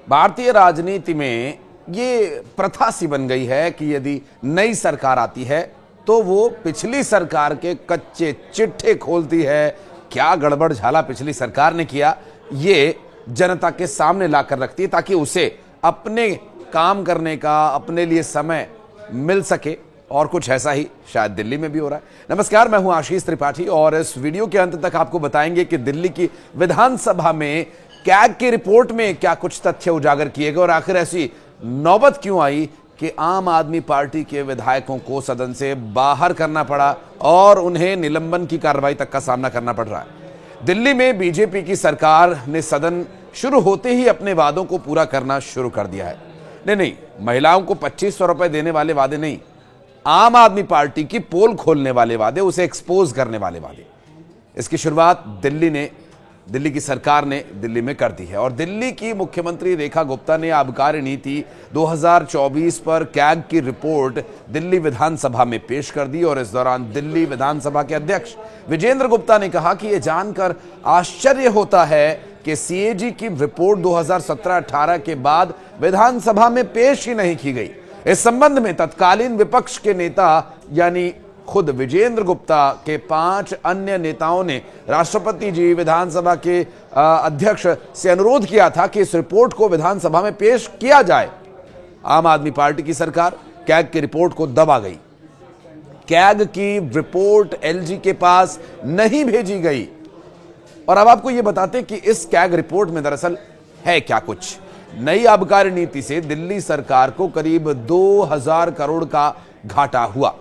भारतीय राजनीति में ये प्रथा सी बन गई है कि यदि नई सरकार आती है तो वो पिछली सरकार के कच्चे चिट्ठे खोलती है। क्या गड़बड़ झाला पिछली सरकार ने किया, ये जनता के सामने लाकर रखती है ताकि उसे अपने काम करने का, अपने लिए समय मिल सके। और कुछ ऐसा ही शायद दिल्ली में भी हो रहा है। नमस्कार, मैं हूं आशीष त्रिपाठी और इस वीडियो के अंत तक आपको बताएंगे कि दिल्ली की विधानसभा में कैग की रिपोर्ट में क्या कुछ तथ्य उजागर किए गए और आखिर ऐसी नौबत क्यों आई कि आम आदमी पार्टी के विधायकों को सदन से बाहर करना पड़ा और उन्हें निलंबन की कार्रवाई तक का सामना करना पड़ रहा है। दिल्ली में बीजेपी की सरकार ने सदन शुरू होते ही अपने वादों को पूरा करना शुरू कर दिया है। नहीं, महिलाओं को 2500 रुपए देने वाले वादे नहीं, आम आदमी पार्टी की पोल खोलने वाले वादे, उसे एक्सपोज करने वाले वादे। इसकी शुरुआत दिल्ली की सरकार ने दिल्ली में कर दी है और दिल्ली की मुख्यमंत्री रेखा गुप्ता ने आबकारी नीति 2024 पर कैग की रिपोर्ट दिल्ली विधानसभा में पेश कर दी। और इस दौरान दिल्ली विधानसभा के अध्यक्ष विजेंद्र गुप्ता ने कहा कि यह जानकर आश्चर्य होता है कि सीएजी की रिपोर्ट 2017-18 के बाद विधानसभा में पेश ही नहीं की गई। इस संबंध में तत्कालीन विपक्ष के नेता यानी खुद विजेंद्र गुप्ता के 5 अन्य नेताओं ने राष्ट्रपति जी, विधानसभा के अध्यक्ष से अनुरोध किया था कि इस रिपोर्ट को विधानसभा में पेश किया जाए। आम आदमी पार्टी की सरकार कैग की रिपोर्ट को दबा गई। कैग की रिपोर्ट एलजी के पास नहीं भेजी गई। और अब आपको यह बताते हैं कि इस कैग रिपोर्ट में दरअसल है क्या कुछ। नई आबकारी नीति से दिल्ली सरकार को करीब 2000 करोड़ का घाटा हुआ।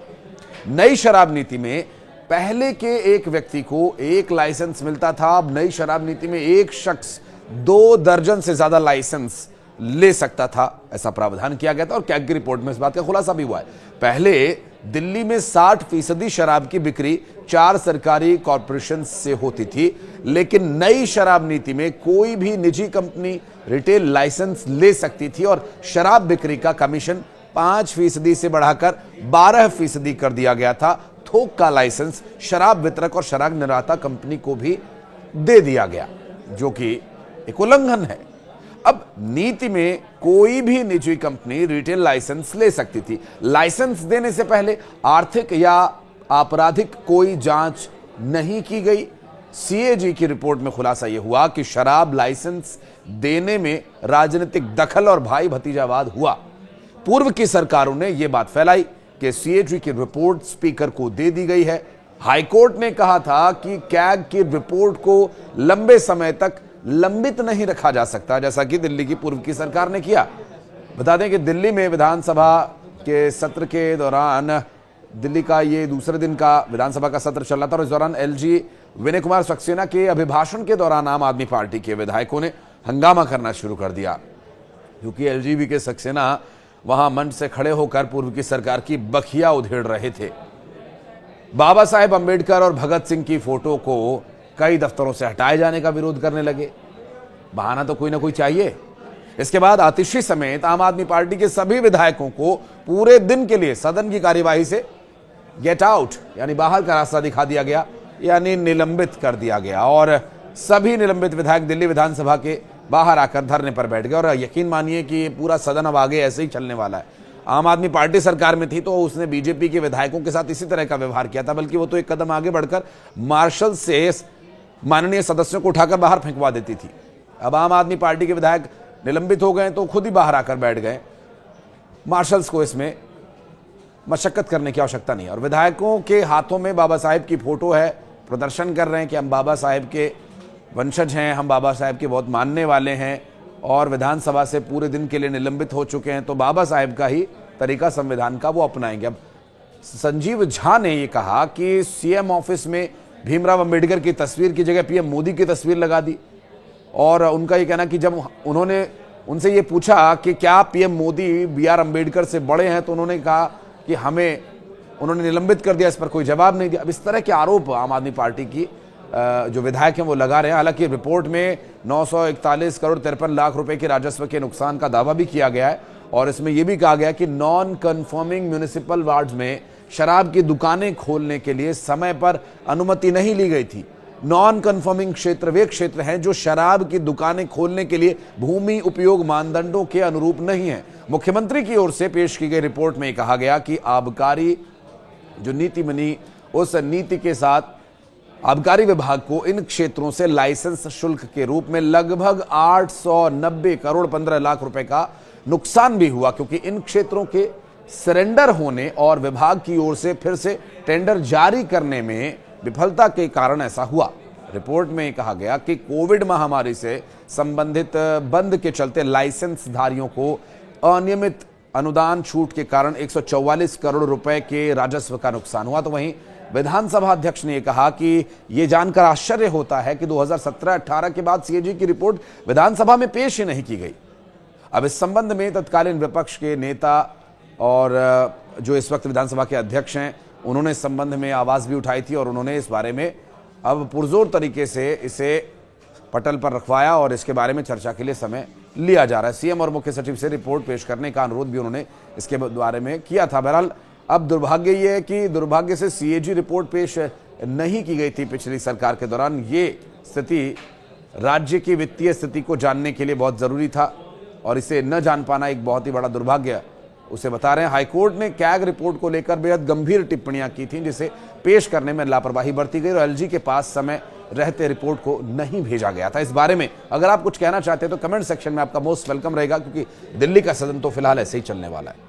नई शराब नीति में पहले के एक व्यक्ति को 1 लाइसेंस मिलता था, अब नई शराब नीति में एक शख्स 2 दर्जन से ज्यादा लाइसेंस ले सकता था, ऐसा प्रावधान किया गया था। और कैग की रिपोर्ट में इस बात का खुलासा भी हुआ है। पहले दिल्ली में 60% शराब की बिक्री 4 सरकारी कॉरपोरेशन से होती थी, लेकिन नई शराब नीति में कोई भी निजी कंपनी रिटेल लाइसेंस ले सकती थी और शराब बिक्री का कमीशन 5% से बढ़ाकर 12% कर दिया गया था। थोक का लाइसेंस शराब वितरक और शराब निर्माता कंपनी को भी दे दिया गया, जो कि एक उल्लंघन है। अब नीति में कोई भी निजी कंपनी रिटेल लाइसेंस ले सकती थी। लाइसेंस देने से पहले आर्थिक या आपराधिक कोई जांच नहीं की गई। सीएजी की रिपोर्ट में खुलासा यह हुआ कि शराब लाइसेंस देने में राजनीतिक दखल और भाई भतीजावाद हुआ। पूर्व की सरकारों ने यह बात फैलाई कि सीएजी की रिपोर्ट स्पीकर को दे दी गई है। हाईकोर्ट ने कहा था कि कैग की रिपोर्ट को लंबे समय तक लंबित नहीं रखा जा सकता, जैसा कि दिल्ली की पूर्व की सरकार ने किया। बता दें कि दिल्ली में विधानसभा के सत्र के दौरान दिल्ली का ये दूसरे दिन का विधानसभा का सत्र चल रहा था और इस दौरान एलजी विनय कुमार सक्सेना के अभिभाषण के दौरान आम आदमी पार्टी के विधायकों ने हंगामा करना शुरू कर दिया, क्योंकि एलजीबी के सक्सेना वहां मंच से खड़े होकर पूर्व की सरकार की बखिया उधेड़ रहे थे। बाबा साहेब अंबेडकर और भगत सिंह की फोटो को कई दफ्तरों से हटाए जाने का विरोध करने लगे। बहाना तो कोई ना कोई चाहिए। इसके बाद आतिशी समेत आम आदमी पार्टी के सभी विधायकों को पूरे दिन के लिए सदन की कार्यवाही से गेट आउट यानी बाहर का रास्ता दिखा दिया गया, यानी निलंबित कर दिया गया। और सभी निलंबित विधायक दिल्ली विधानसभा के बाहर आकर धरने पर बैठ गए। और यकीन मानिए कि पूरा सदन अब आगे ऐसे ही चलने वाला है। आम आदमी पार्टी सरकार में थी तो उसने बीजेपी के विधायकोों के साथ इसी तरह का व्यवहार किया था, बल्कि वो तो एक कदम आगे बढ़कर मार्शल से माननीय सदस्यों को उठाकर बाहर फेंकवा देती थी। अब आम आदमी पार्टी के विधायक निलंबित हो गए तो खुद ही बाहर आकर बैठ गए। मार्शल्स को इसमें मशक्कत करने की आवश्यकता नहीं है। और विधायकों के हाथों में बाबा साहेब की फोटो है, प्रदर्शन कर रहे हैं कि हम बाबा साहेब के वंशज हैं, हम बाबा साहेब के बहुत मानने वाले हैं और विधानसभा से पूरे दिन के लिए निलंबित हो चुके हैं, तो बाबा साहेब का ही तरीका संविधान का वो अपनाएंगे। अब संजीव झा ने ये कहा कि सीएम ऑफिस में भीमराव अंबेडकर की तस्वीर की जगह पीएम मोदी की तस्वीर लगा दी। और उनका ये कहना कि जब उन्होंने उनसे ये पूछा कि क्या पीएम मोदी बीआर अंबेडकर से बड़े हैं, तो उन्होंने कहा कि उन्होंने निलंबित कर दिया, इस पर कोई जवाब नहीं दिया। अब इस तरह के आरोप आम आदमी पार्टी की जो विधायक हैं वो लगा रहे हैं। हालांकि रिपोर्ट में 941 करोड़ 53 लाख रुपए के राजस्व के नुकसान का दावा भी किया गया है और इसमें यह भी कहा गया कि नॉन कन्फर्मिंग म्यूनिसिपल वार्ड्स में शराब की दुकानें खोलने के लिए समय पर अनुमति नहीं ली गई थी। नॉन कन्फर्मिंग क्षेत्र वे क्षेत्र हैं जो शराब की दुकानें खोलने के लिए भूमि उपयोग मानदंडों के अनुरूप नहीं है। मुख्यमंत्री की ओर से पेश की गई रिपोर्ट में कहा गया कि आबकारी जो नीति बनी, उस नीति के साथ आबकारी विभाग को इन क्षेत्रों से लाइसेंस शुल्क के रूप में लगभग 890 करोड़ 15 लाख रुपए का नुकसान भी हुआ, क्योंकि इन क्षेत्रों के सरेंडर होने और विभाग की ओर से फिर से टेंडर जारी करने में विफलता के कारण ऐसा हुआ। रिपोर्ट में कहा गया कि कोविड महामारी से संबंधित बंद के चलते लाइसेंस धारियों को अनियमित अनुदान छूट के कारण 144 करोड़ रुपए के राजस्व का नुकसान हुआ। तो वहीं विधानसभा अध्यक्ष ने कहा कि यह जानकर आश्चर्य होता है कि 2017-18 के बाद सीएजी की रिपोर्ट विधानसभा में पेश ही नहीं की गई। अब इस संबंध में तत्कालीन विपक्ष के नेता और जो इस वक्त विधानसभा के अध्यक्ष हैं, उन्होंने इस संबंध में आवाज भी उठाई थी और उन्होंने इस बारे में अब पुरजोर तरीके से इसे पटल पर रखवाया और इसके बारे में चर्चा के लिए समय लिया जा रहा है। सीएम और मुख्य सचिव से रिपोर्ट पेश करने का अनुरोध भी उन्होंने इसके बारे में किया था। बहरहाल अब दुर्भाग्य ये है कि दुर्भाग्य से सीएजी रिपोर्ट पेश नहीं की गई थी पिछली सरकार के दौरान। ये स्थिति राज्य की वित्तीय स्थिति को जानने के लिए बहुत जरूरी था और इसे न जान पाना एक बहुत ही बड़ा दुर्भाग्य उसे बता रहे हैं। हाईकोर्ट ने कैग रिपोर्ट को लेकर बेहद गंभीर टिप्पणियां की थी, जिसे पेश करने में लापरवाही बरती गई और एलजी के पास समय रहते रिपोर्ट को नहीं भेजा गया था। इस बारे में अगर आप कुछ कहना चाहते हैं तो कमेंट सेक्शन में आपका मोस्ट वेलकम रहेगा, क्योंकि दिल्ली का सदन तो फिलहाल ऐसे ही चलने वाला है।